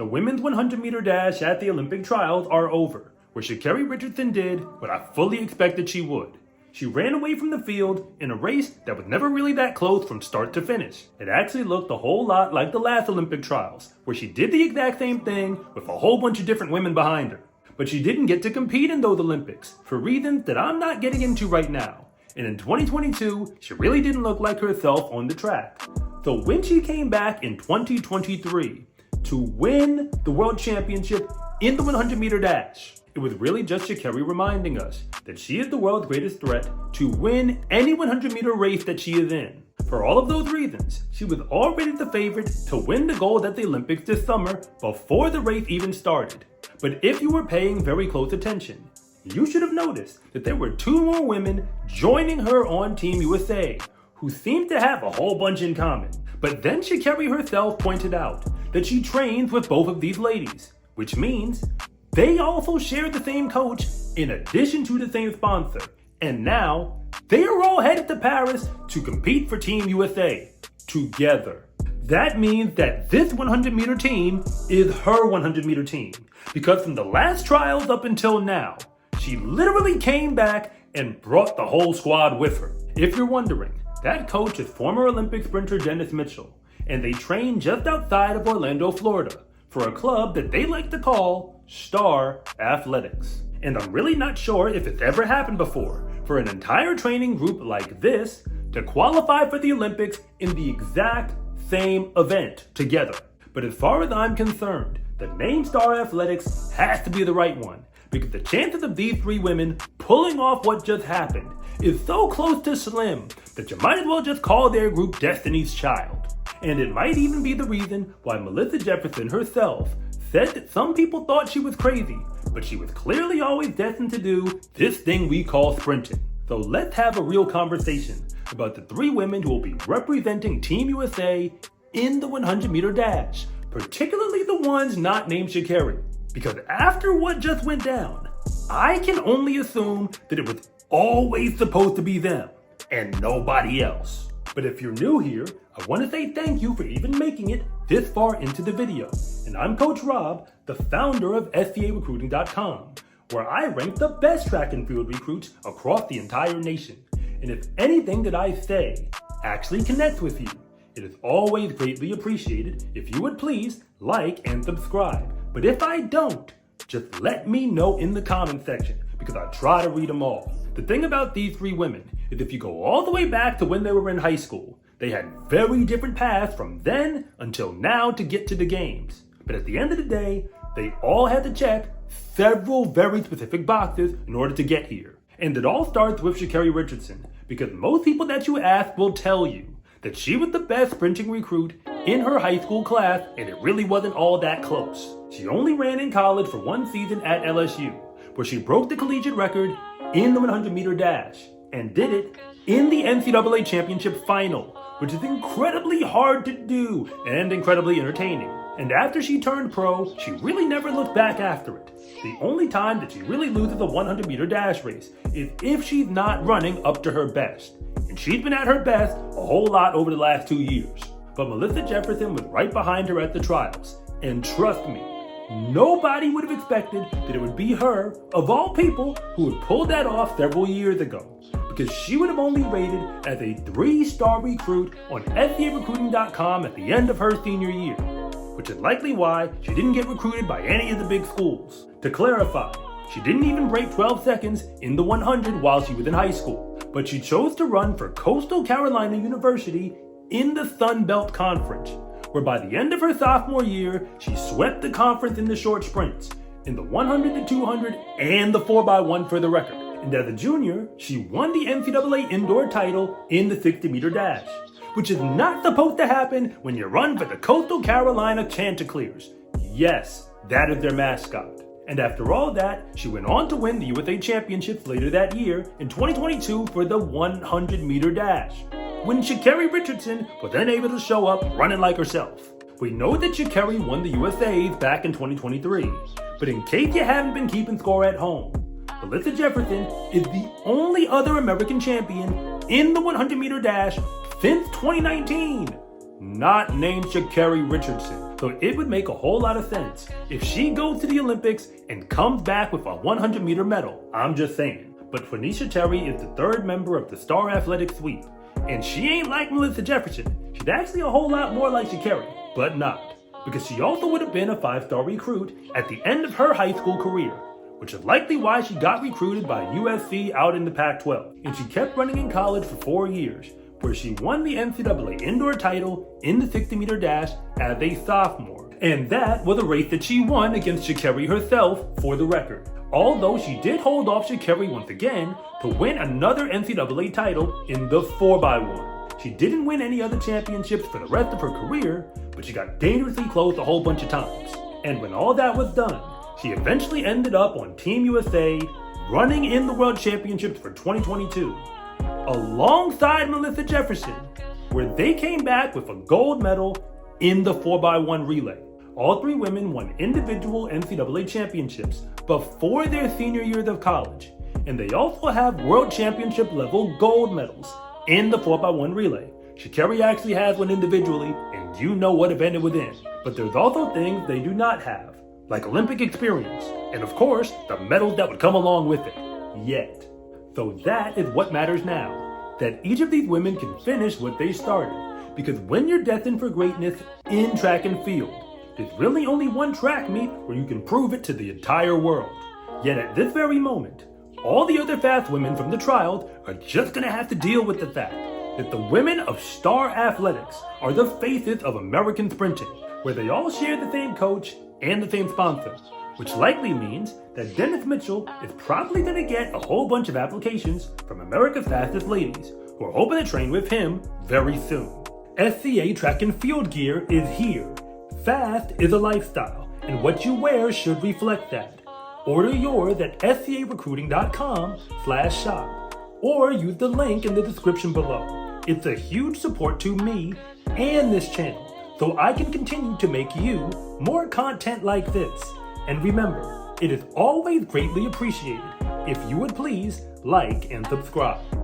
The women's 100-meter dash at the Olympic trials are over, where Sha'Carri Richardson did what I fully expected she would. She ran away from the field in a race that was never really that close from start to finish. It actually looked a whole lot like the last Olympic trials, where she did the exact same thing with a whole bunch of different women behind her. But she didn't get to compete in those Olympics, for reasons that I'm not getting into right now. And in 2022, she really didn't look like herself on the track. So when she came back in 2023 to win the World Championship in the 100-meter dash, it was really just Sha'Carri reminding us that she is the world's greatest threat to win any 100-meter race that she is in. For all of those reasons, she was already the favorite to win the gold at the Olympics this summer before the race even started. But if you were paying very close attention, you should have noticed that there were two more women joining her on Team USA who seemed to have a whole bunch in common. But then Sha'Carri herself pointed out that she trains with both of these ladies, which means they also share the same coach in addition to the same sponsor. And now, they are all headed to Paris to compete for Team USA together. That means that this 100-meter team is her 100-meter team. Because from the last trials up until now, she literally came back and brought the whole squad with her. If you're wondering, that coach is former Olympic sprinter Dennis Mitchell, and they train just outside of Orlando, Florida, for a club that they like to call Star Athletics. And I'm really not sure if it's ever happened before for an entire training group like this to qualify for the Olympics in the exact same event together. But as far as I'm concerned, the name Star Athletics has to be the right one, because the chances of these three women pulling off what just happened is so close to slim that you might as well just call their group Destiny's Child. And it might even be the reason why Melissa Jefferson herself said that some people thought she was crazy, but she was clearly always destined to do this thing we call sprinting. So let's have a real conversation about the three women who will be representing Team USA in the 100-meter dash, particularly the ones not named Sha'Carri. Because after what just went down, I can only assume that it was always supposed to be them and nobody else. But if you're new here, I want to say thank you for even making it this far into the video. And I'm Coach Rob, the founder of SCARecruiting.com, where I rank the best track and field recruits across the entire nation. And if anything that I say actually connects with you, it is always greatly appreciated if you would please like and subscribe. But if I don't, just let me know in the comment section, because I try to read them all. The thing about these three women is if you go all the way back to when they were in high school, they had very different paths from then until now to get to the games. But at the end of the day, they all had to check several very specific boxes in order to get here. And it all starts with Sha'Carri Richardson, because most people that you ask will tell you that she was the best sprinting recruit in her high school class, and it really wasn't all that close. She only ran in college for one season at LSU, where she broke the collegiate record in the 100-meter dash, and did it in the NCAA championship final, which is incredibly hard to do and incredibly entertaining. And after she turned pro, she really never looked back after it. The only time that she really loses a 100-meter dash race is if she's not running up to her best. And she's been at her best a whole lot over the last 2 years. But Melissa Jefferson was right behind her at the trials. And trust me, nobody would have expected that it would be her, of all people, who would pull that off several years ago. Because she would have only rated as a 3-star recruit on SCARecruiting.com at the end of her senior year, which is likely why she didn't get recruited by any of the big schools. To clarify, she didn't even break 12 seconds in the 100 while she was in high school, but she chose to run for Coastal Carolina University in the Sun Belt Conference, where by the end of her sophomore year, she swept the conference in the short sprints, in the 100, the 200, and the 4x1 for the record. And as a junior, she won the NCAA indoor title in the 60-meter dash, which is not supposed to happen when you run for the Coastal Carolina Chanticleers. Yes, that is their mascot. And after all that, she went on to win the USA Championships later that year in 2022 for the 100-meter dash, when Sha'Carri Richardson was then able to show up running like herself. We know that Sha'Carri won the USAs back in 2023, but in case you haven't been keeping score at home, Melissa Jefferson is the only other American champion in the 100-meter dash since 2019. not named Sha'Carri Richardson. So it would make a whole lot of sense if she goes to the Olympics and comes back with a 100-meter medal. I'm just saying. But TeeTee Terry is the third member of the Star Athletic Sweep. And she ain't like Melissa Jefferson. She's actually a whole lot more like Sha'Carri, but not. Because she also would have been a 5-star recruit at the end of her high school career, which is likely why she got recruited by USC out in the Pac-12. And she kept running in college for 4 years, where she won the NCAA indoor title in the 60-meter dash as a sophomore. And that was a race that she won against Sha'Carri herself, for the record. Although she did hold off Sha'Carri once again to win another NCAA title in the 4x1. She didn't win any other championships for the rest of her career, but she got dangerously close a whole bunch of times. And when all that was done, she eventually ended up on Team USA, running in the World Championships for 2022, alongside Melissa Jefferson, where they came back with a gold medal in the 4x1 relay. All three women won individual NCAA championships before their senior years of college, and they also have World Championship level gold medals in the 4x1 relay. Sha'Carri actually has one individually, and you know what event it was in. But there's also things they do not have, like Olympic experience, and of course, the medals that would come along with it. Yet. So that is what matters now, that each of these women can finish what they started. Because when you're destined for greatness in track and field, there's really only one track meet where you can prove it to the entire world. Yet at this very moment, all the other fast women from the trials are just gonna have to deal with the fact that the women of Star Athletics are the faces of American sprinting, where they all share the same coach and the same sponsor, which likely means that Dennis Mitchell is probably gonna get a whole bunch of applications from America's fastest ladies, who are hoping to train with him very soon. SCA track and field gear is here. Fast is a lifestyle, and what you wear should reflect that. Order yours at scarecruiting.com/shop, or use the link in the description below. It's a huge support to me and this channel, so I can continue to make you more content like this. And remember, it is always greatly appreciated if you would please like and subscribe.